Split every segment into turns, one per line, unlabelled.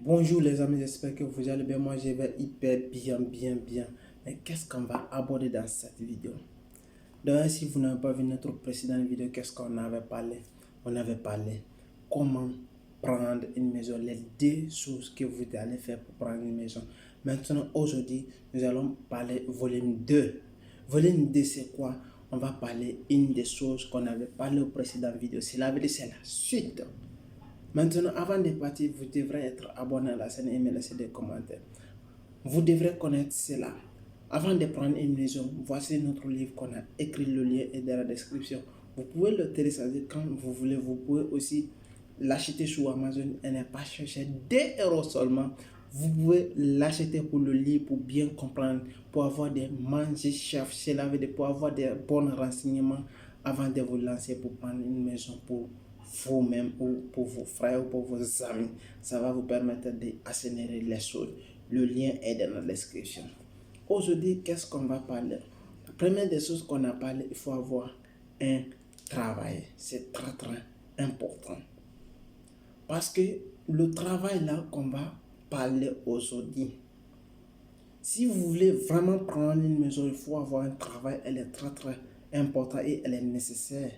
Bonjour les amis, j'espère que vous allez bien. Moi, je vais hyper bien. Mais qu'est-ce qu'on va aborder dans cette vidéo? D'ailleurs, si vous n'avez pas vu notre précédente vidéo, qu'est-ce qu'on avait parlé? On avait parlé comment prendre une maison, les deux choses que vous allez faire pour prendre une maison. Maintenant, aujourd'hui, nous allons parler volume 2. Volume 2, c'est quoi? On va parler une des choses qu'on avait parlé aux précédentes vidéos. C'est la suite. Maintenant, avant de partir, vous devrez être abonné à la chaîne et me laisser des commentaires. Vous devrez connaître cela. Avant de prendre une maison, voici notre livre qu'on a écrit, le lien est dans la description. Vous pouvez le télécharger quand vous voulez. Vous pouvez aussi l'acheter sur Amazon et ne pas chercher 2 euros seulement. Vous pouvez l'acheter pour le lire, pour bien comprendre, pour avoir des manger chefs, pour avoir des bons renseignements avant de vous lancer pour prendre une maison pour vous-même ou pour vos frères ou pour vos amis. Ça va vous permettre d'accélérer les choses. Le lien est dans la description. Aujourd'hui, qu'est-ce qu'on va parler? La première des choses qu'on a parlé, il faut avoir un travail. C'est très important. Parce que le travail là qu'on va parler aujourd'hui, si vous voulez vraiment prendre une maison, il faut avoir un travail. Elle est très important et elle est nécessaire.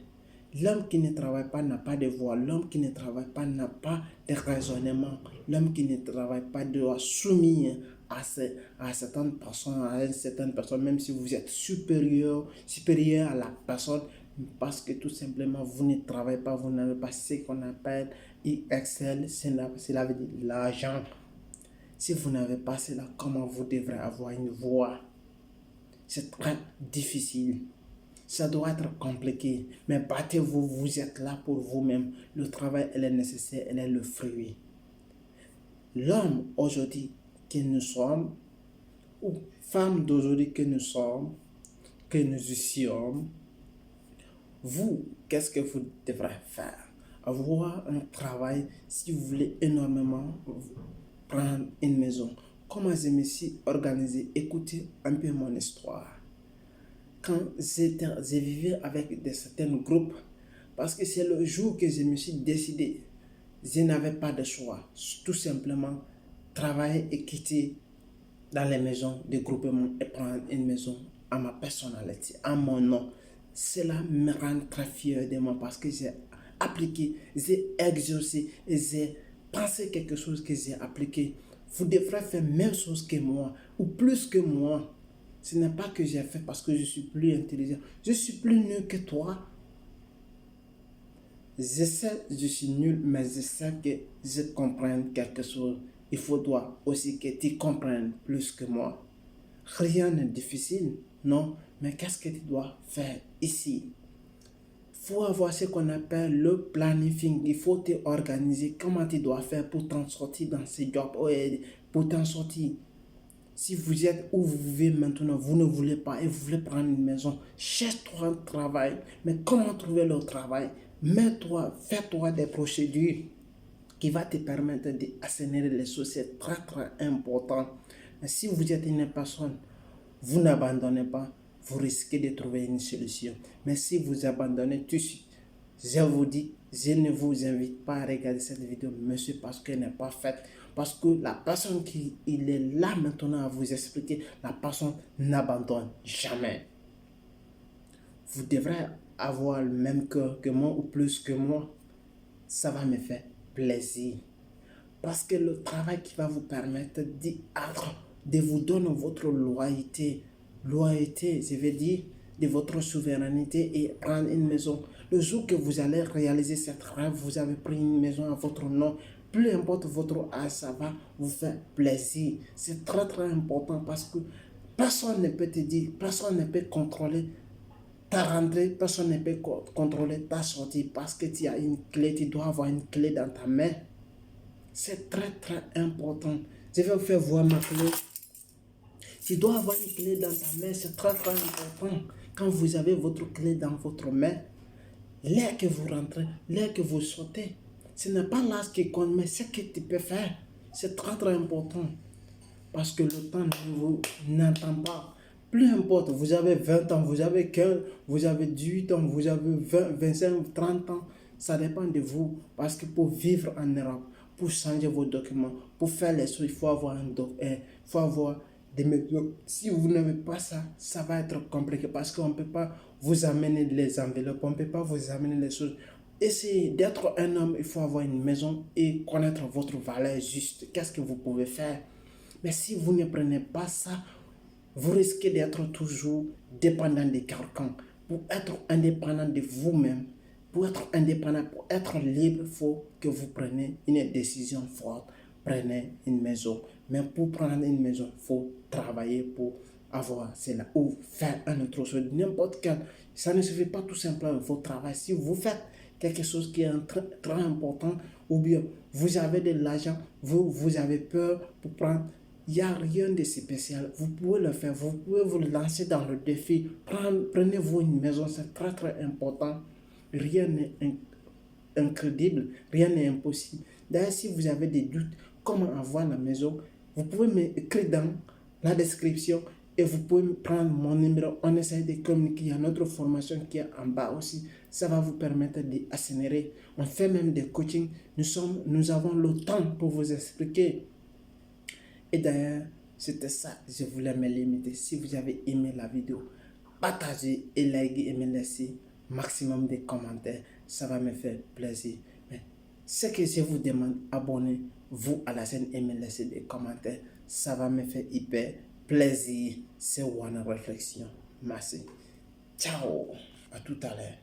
L'homme qui ne travaille pas n'a pas de voix. L'homme qui ne travaille pas n'a pas de raisonnement. L'homme qui ne travaille pas doit soumettre à certaines personnes, à une certaine personne, même si vous êtes supérieur à la personne, parce que tout simplement vous ne travaillez pas, vous n'avez pas ce qu'on appelle Excel, cela veut dire l'argent. Si vous n'avez pas cela, comment vous devrez avoir une voix? C'est très difficile. Ça doit être compliqué, mais battez-vous, vous êtes là pour vous-même. Le travail, elle est nécessaire, elle est le fruit. L'homme aujourd'hui que nous sommes, ou femme d'aujourd'hui que nous sommes, que nous sommes, vous, qu'est-ce que vous devrez faire? Avoir un travail si vous voulez énormément prendre une maison. Comment je me suis organisé? Écoutez un peu mon histoire. Quand je vivais avec certains groupes, parce que c'est le jour que je me suis décidé, je n'avais pas de choix, tout simplement travailler et quitter dans les maisons de groupement et prendre une maison à ma personnalité, à mon nom. Cela me rend très fier de moi parce que j'ai appliqué, j'ai exercé et j'ai pensé quelque chose que j'ai appliqué. Vous devrez faire la même chose que moi ou plus que moi. Ce n'est pas que j'ai fait parce que je suis plus intelligent. Je suis plus nul que toi. Je sais, je suis nul, mais je sais que je comprends quelque chose. Il faudra aussi que tu comprennes plus que moi. Rien n'est difficile, non, mais qu'est-ce que tu dois faire ici? Il faut avoir ce qu'on appelle le planning. Il faut te organiser. Comment tu dois faire pour t'en sortir dans ce job, pour t'en sortir. Si vous êtes où vous vivez maintenant, vous ne voulez pas et vous voulez prendre une maison, cherche-toi un travail. Mais comment trouver le travail? Mets-toi, fais-toi des procédures qui vont te permettre d'accélérer les choses. C'est très important. Mais si vous êtes une personne, vous n'abandonnez pas, vous risquez de trouver une solution. Mais si vous abandonnez tout de suite, je vous dis, je ne vous invite pas à regarder cette vidéo, monsieur, parce qu'elle n'est pas faite. Parce que la personne qui est là maintenant à vous expliquer, la personne n'abandonne jamais. Vous devrez avoir le même cœur que moi ou plus que moi. Ça va me faire plaisir. Parce que le travail qui va vous permettre de vous donner votre loyauté. Loyauté, je veux dire, de votre souveraineté et prendre une maison. Le jour que vous allez réaliser cette rêve, vous avez pris une maison à votre nom. Peu importe votre âge, ça va vous faire plaisir. C'est très important parce que personne ne peut te dire, personne ne peut contrôler ta rentrée, personne ne peut contrôler ta sortie parce que tu as une clé, tu dois avoir une clé dans ta main. C'est très important. Je vais vous faire voir ma clé. Tu dois avoir une clé dans ta main, c'est très important. Quand vous avez votre clé dans votre main, l'air que vous rentrez, l'air que vous sortez, ce n'est pas l'âge qui compte, mais ce que tu peux faire. C'est très important. Parce que le temps ne vous n'entend pas. Peu importe, vous avez 20 ans, vous avez 15, vous avez 18 ans, vous avez 20, 25, 30 ans. Ça dépend de vous. Parce que pour vivre en Europe, pour changer vos documents, pour faire les choses, il faut avoir faut avoir des méthodes. Si vous n'avez pas ça, ça va être compliqué parce qu'on ne peut pas vous amener les enveloppes, on ne peut pas vous amener les choses. Essayez d'être un homme, il faut avoir une maison et connaître votre valeur juste. Qu'est-ce que vous pouvez faire? Mais si vous ne prenez pas ça, vous risquez d'être toujours dépendant des carcans. Pour être indépendant de vous-même, pour être indépendant, pour être libre, il faut que vous preniez une décision forte. Prenez une maison. Mais pour prendre une maison, il faut travailler pour avoir cela ou faire un autre chose. N'importe quel. Ça ne suffit pas tout simplement votre travail. Si vous faites quelque chose qui est très important ou bien vous avez de l'argent, vous avez peur pour prendre. Il n'y a rien de spécial. Vous pouvez le faire. Vous pouvez vous lancer dans le défi. Prenez-vous une maison. C'est très très important. Rien n'est incrédible. Rien n'est impossible. D'ailleurs, si vous avez des doutes, comment avoir la maison, vous pouvez m'écrire dans la description et vous pouvez prendre mon numéro. On essaie de communiquer. Il y a notre formation qui est en bas aussi. Ça va vous permettre d'accélérer. On fait même des coachings. Nous avons le temps pour vous expliquer. Et d'ailleurs, c'était ça, je voulais me limiter. Si vous avez aimé la vidéo, partagez et likez et me laissez maximum de commentaires. Ça va me faire plaisir. Mais ce que je vous demande, abonnez-vous à la chaîne et me laissez des commentaires. Ça va me faire hyper plaisir. C'est One Réflexion. Merci. Ciao. À tout à l'heure.